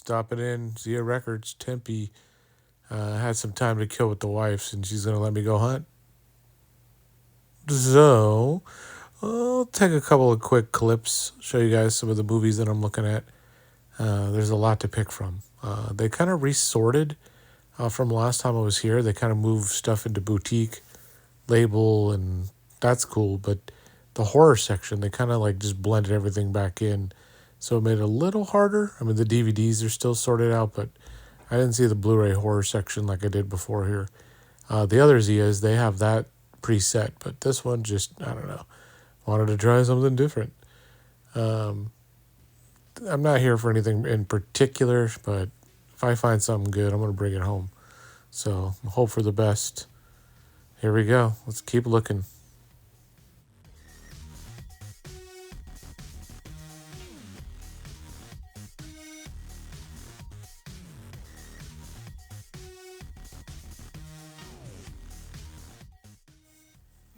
stopping in Zia Records, Tempe. Had some time to kill with the wife, and she's gonna let me go hunt. So I'll take a couple of quick clips, show you guys some of the movies that I'm looking at. There's a lot to pick from. They kind of resorted from last time I was here. They kind of moved stuff into boutique label, and that's cool. But the horror section, they kind of like just blended everything back in, so it made it a little harder. I mean, the DVDs are still sorted out, but I didn't see the Blu-ray horror section like I did before here. The other Zias, they have that preset, but this one just, I don't know, wanted to try something different. Um, I'm not here for anything in particular, but if I find something good, I'm going to bring it home. So hope for the best. Here we go. Let's keep looking.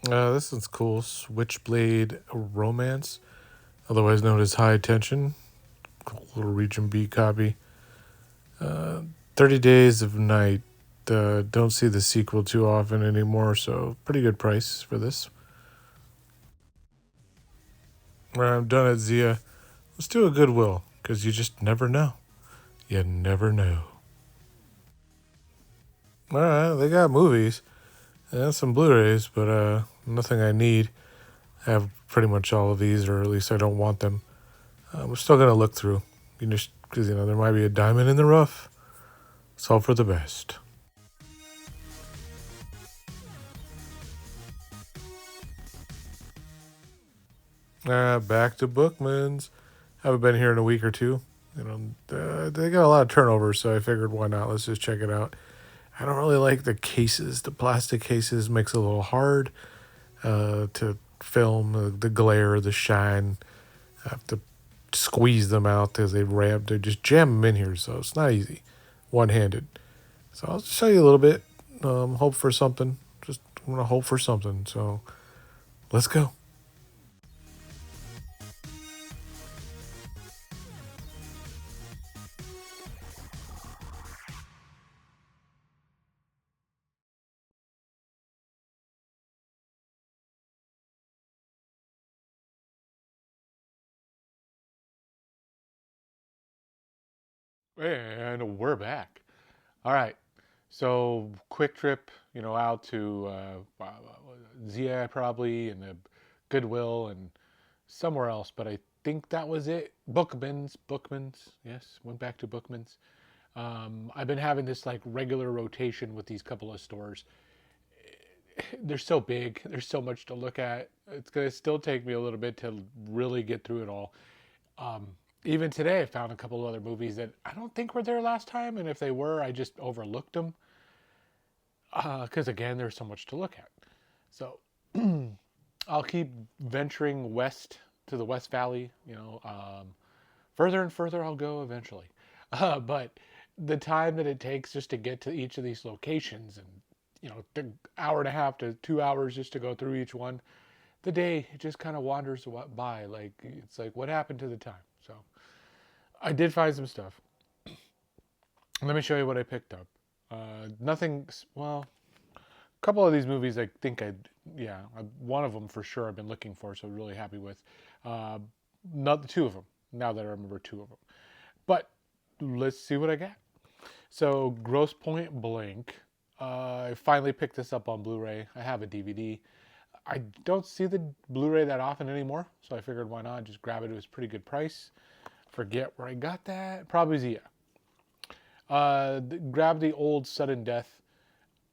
This one's cool. Switchblade Romance, otherwise known as High Tension. Cool little Region B copy. 30 Days of Night. Don't see the sequel too often anymore, so pretty good price for this. I'm done at Zia. Let's do a Goodwill, because you just never know. You never know. Alright, they got movies and some Blu-rays, but nothing I need. I have pretty much all of these, or at least I don't want them. We're still gonna look through, just because there might be a diamond in the rough. It's all for the best. Back to Bookmans. Haven't been here in a week or two. They got a lot of turnover, so I figured why not? Let's just check it out. I don't really like the cases. The plastic cases makes it a little hard to film. The glare, the shine. I have to squeeze them out as they ramp. They just jam them in here, so it's not easy, one-handed. So I'll show you a little bit. Hope for something. Just want to hope for something. So let's go. And we're back. All right. So quick trip, out to Zia probably, and the Goodwill and somewhere else, but I think that was it. Bookmans. Yes, went back to Bookmans. I've been having this like regular rotation with these couple of stores. They're so big. There's so much to look at. It's gonna still take me a little bit to really get through it all. Um, Even today, I found a couple of other movies that I don't think were there last time, and if they were, I just overlooked them. Because again, there's so much to look at. So I'll keep venturing west to the West Valley. Further and further I'll go eventually. But the time that it takes just to get to each of these locations, and the hour and a half to 2 hours just to go through each one, the day just kind of wanders by. Like it's like, what happened to the time? So I did find some stuff. Let me show you what I picked up. Nothing. Well, a couple of these movies, I think one of them for sure I've been looking for, so really happy with. Uh, Not the two of them. Now that I remember two of them, but let's see what I got. So, Gross Point Blank. I finally picked this up on Blu-ray. I have a DVD. I don't see the Blu-ray that often anymore, so I figured why not just grab it. It was a pretty good price. Forget where I got that. Probably Zia. Grab the old Sudden Death.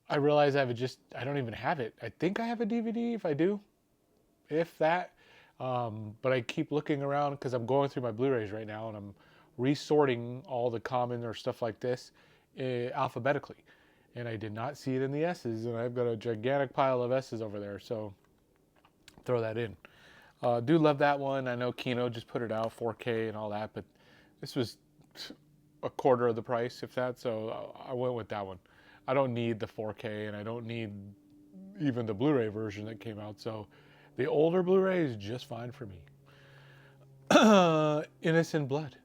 I realize I don't even have it. I think I have a DVD if I do, if that. But I keep looking around because I'm going through my Blu-rays right now and I'm resorting all the common or stuff like this alphabetically. And I did not see it in the S's, and I've got a gigantic pile of S's over there, so throw that in. Do love that one. I know Kino just put it out 4K and all that, but this was a quarter of the price, if that, so I went with that one. I don't need the 4K, and I don't need even the Blu-ray version that came out, so the older Blu-ray is just fine for me. Innocent Blood.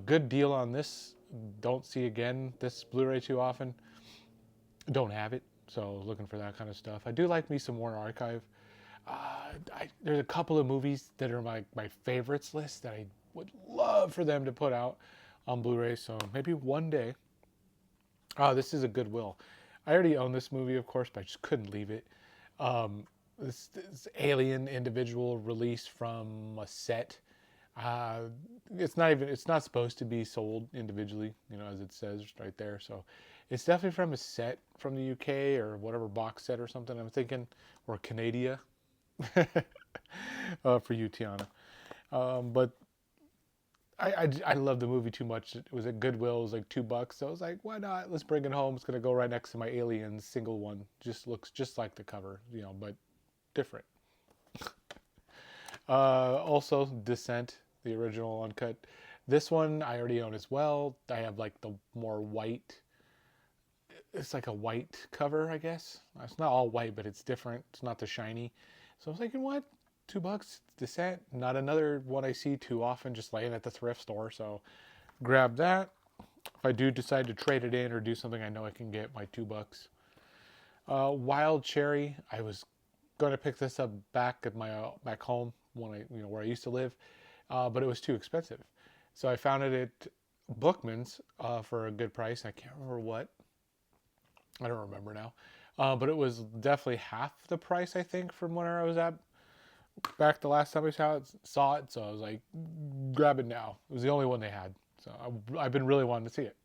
Good deal on this. don't see again this Blu-ray too often. Don't have it, so looking for that kind of stuff. I do like me some more archive. There's a couple of movies that are my favorites list that I would love for them to put out on Blu-ray. So maybe one day. Oh, this is a Goodwill. I already own this movie, of course, but I just couldn't leave it. Um, this alien individual released from a set. Uh, it's not supposed to be sold individually, as it says right there. So it's definitely from a set from the UK or whatever box set or something. I'm thinking, or Canada, for you, Tiana. But I love the movie too much. It was at Goodwill. It was like $2. So I was like, why not? Let's bring it home. It's gonna go right next to my Aliens single one. Just looks just like the cover, but different. Also, Descent, the original uncut. This one I already own as well. I have like the more white. It's like a white cover, I guess. It's not all white, but it's different. It's not the shiny. So I was thinking, what? $2, Descent. Not another one I see too often, just laying at the thrift store. So grab that. If I do decide to trade it in or do something, I know I can get my $2. Wild Cherry. I was going to pick this up back at my back home when where I used to live, but it was too expensive. So I found it at Bookmans for a good price. I can't remember what. I don't remember now, but it was definitely half the price I think from when I was at back the last time I saw it. So I was like, grab it now. It was the only one they had. So I've been really wanting to see it.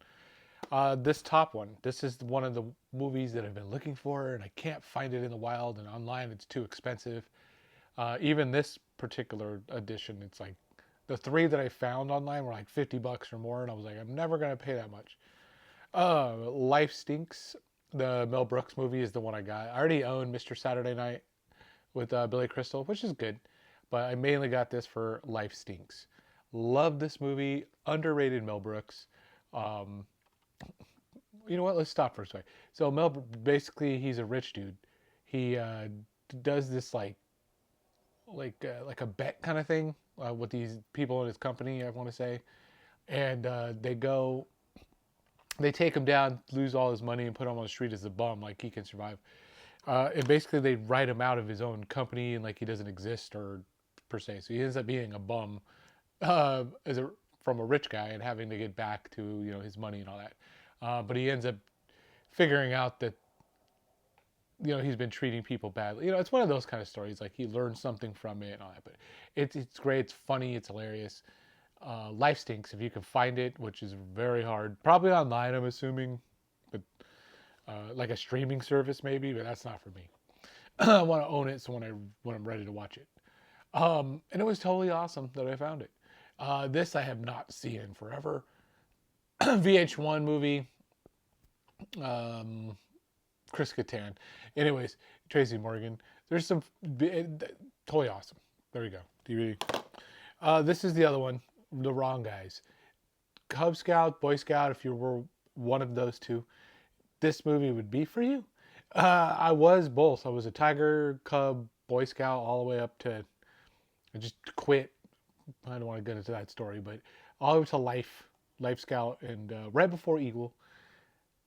This top one, this is one of the movies that I've been looking for, and I can't find it in the wild, and online it's too expensive. Even this particular edition, it's like the three that I found online were like $50 or more, and I was like, I'm never gonna pay that much. Life Stinks, the Mel Brooks movie, is the one I got. I already own Mr. Saturday Night with Billy Crystal, which is good, but I mainly got this for Life Stinks. Love this movie. Underrated Mel Brooks. You know what? Let's stop for a second. So Mel, basically, he's a rich dude. He does this like a bet kind of thing with these people in his company, I want to say, and they take him down, lose all his money, and put him on the street as a bum, like he can survive. And basically, they write him out of his own company, and like he doesn't exist or per se. So he ends up being a bum from a rich guy and having to get back to his money and all that. But he ends up figuring out that he's been treating people badly. It's one of those kind of stories. Like he learns something from it and all that. But it's great. It's funny. It's hilarious. Life Stinks, if you can find it, which is very hard. Probably online, I'm assuming, but like a streaming service maybe. But that's not for me. I want to own it so when I'm ready to watch it. And it was totally awesome that I found it. This I have not seen in forever. VH1 movie. Chris Kattan. Anyways, Tracy Morgan. There's some totally awesome. There we go. DVD. This is the other one. The Wrong Guys. Cub Scout, Boy Scout. If you were one of those two, this movie would be for you. I was both. I was a Tiger, Cub, Boy Scout, all the way up to. I just quit. I don't want to get into that story, but all the way to Life Scout, and right before Eagle.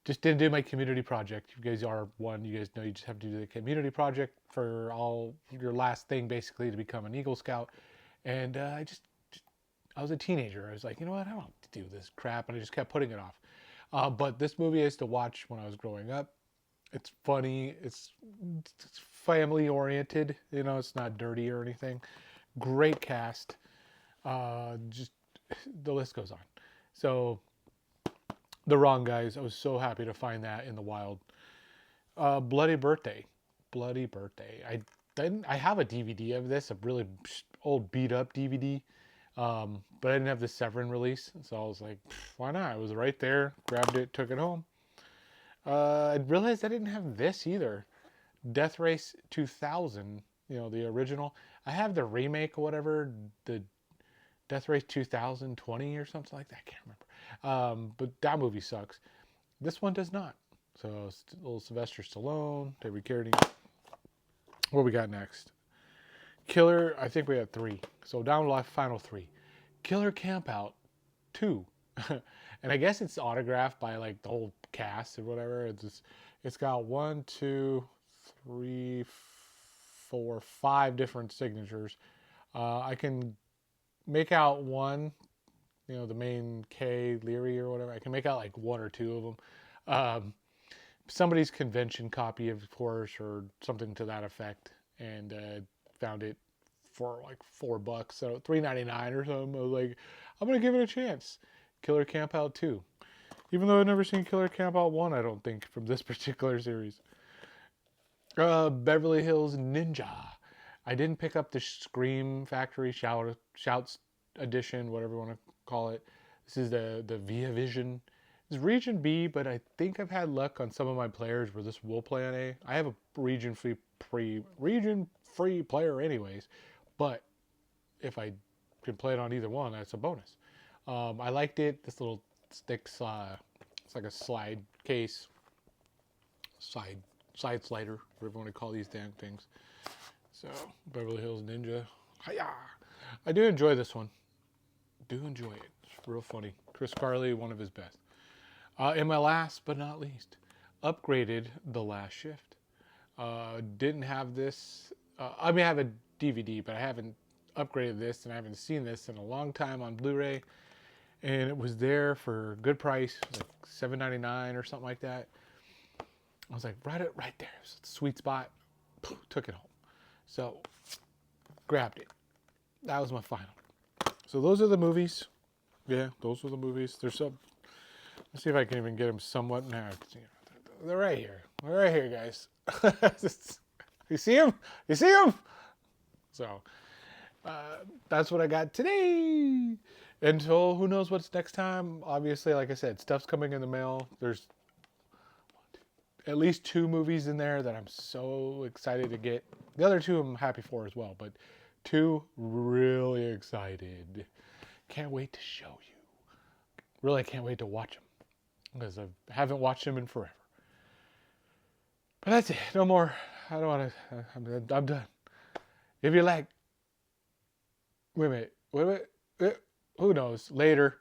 Just didn't do my community project. You guys are one. You guys know you just have to do the community project for all your last thing, basically, to become an Eagle Scout. And I was a teenager. I was like, you know what? I don't have to do this crap. And I just kept putting it off. But this movie is to watch when I was growing up. It's funny. It's family oriented. It's not dirty or anything. Great cast. Just the list goes on. So. The Wrong Guys. I was so happy to find that in the wild. Bloody Birthday. I have a DVD of this, a really old beat up DVD, but I didn't have the Severin release, so I was like, why not? It was right there. Grabbed it, took it home. I realized I didn't have this either. Death Race 2000. The original. I have the remake or whatever. The Death Race 2020 or something like that. I can't remember. But that movie sucks. This one does not. So, little Sylvester Stallone, David Carradine. What we got next? Killer, I think we had 3. So, down to the final 3. Killer Campout 2. and I guess it's autographed by like the whole cast or whatever. It's got 5 different signatures. I can make out one, the main K Leary or whatever. I can make out like one or two of them. Somebody's convention copy, of course, or something to that effect, and found it for like $4, so $3.99 or something. I was like, I'm gonna give it a chance. Killer Campout 2, even though I've never seen Killer Campout 1, I don't think, from this particular series. Beverly Hills Ninja. I didn't pick up the Scream Factory Shouts edition, whatever you want to call it. This is the Via Vision. It's Region B, but I think I've had luck on some of my players where this will play on A. I have a region free player anyways, but if I can play it on either one, that's a bonus. I liked it. This little sticks, it's like a slide case, side slider, whatever you want to call these damn things. So, Beverly Hills Ninja. Hi-ya! I do enjoy this one. Do enjoy it. It's real funny. Chris Farley, one of his best. And my last but not least, upgraded The Last Shift. Didn't have this. I have a DVD, but I haven't upgraded this, and I haven't seen this in a long time on Blu-ray. And it was there for a good price, like $7.99 or something like that. I was like, right there. It was a sweet spot. Took it home. So, grabbed it. That was my final. So those are the movies. Yeah, those are the movies. There's some. Let's see if I can even get them somewhat now. They're right here. They're right here, guys. You see them? You see them? So, that's what I got today. Until who knows what's next time. Obviously, like I said, stuff's coming in the mail. There's at least 2 movies in there that I'm so excited to get. The other 2 I'm happy for as well, but 2 really excited. Can't wait to show you. Really, I can't wait to watch them because I haven't watched them in forever. But that's it. No more. I don't want to. I'm done. If you like, wait a minute. Who knows? Later.